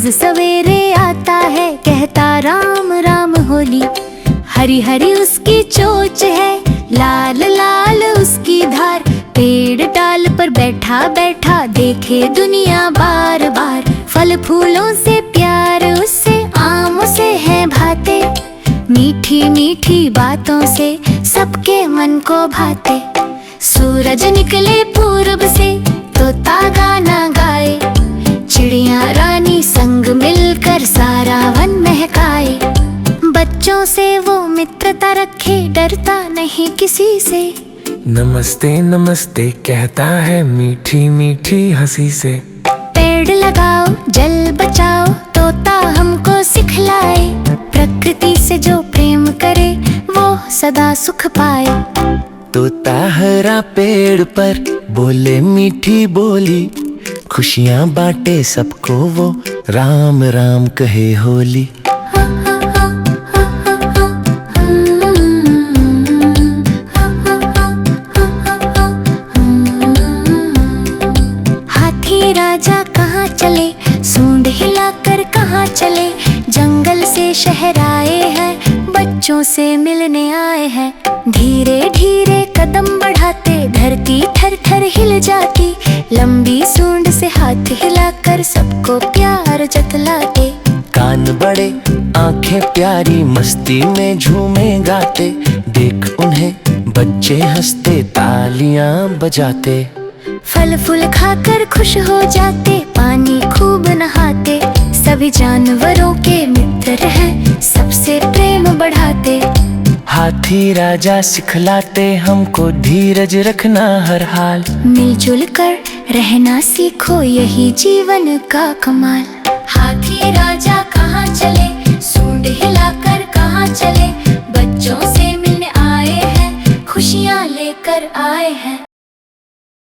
रोज सवेरे आता है कहता राम राम होली। हरी हरी उसकी चोंच है, लाल लाल उसकी धार। पेड़ डाल पर बैठा बैठा देखे दुनिया बार बार। फल फूलों से प्यार उससे, आमों से है भाते। मीठी मीठी बातों से सबके मन को भाते। सूरज निकले पूरब से तोता गाना गाए। चिड़िया रानी संग मिलकर सारा वन महकाए। बच्चों से वो मित्रता रखे, डरता नहीं किसी से। नमस्ते नमस्ते कहता है मीठी मीठी हंसी से। पेड़ लगाओ जल बचाओ तोता हमको सिखलाए। प्रकृति से जो प्रेम करे वो सदा सुख पाए। तोता हरा पेड़ पर बोले मीठी बोली। खुशियाँ बांटे सबको वो राम राम कहे होली। हाथी राजा कहाँ चले, सूंड हिलाकर कहाँ चले। जंगल से शहर आए हैं, बच्चों से मिलने आए हैं। धीरे धीरे कदम बढ़ाते धरती थर थर हिल जाती। लंबी सूंड से हाथ हिलाकर सबको प्यार जतलाते। कान बड़े आंखें प्यारी मस्ती में झूमे गाते। देख उन्हें बच्चे हंसते तालियां बजाते। फल फूल खाकर खुश हो जाते, पानी खूब नहाते। सभी जानवरों के मित्र हैं, सबसे प्रेम बढ़ाते। हाथी राजा सिखलाते हमको धीरज रखना हर हाल। मिलजुल कर रहना सीखो यही जीवन का कमाल। हाथी राजा कहाँ चले, सूंड हिला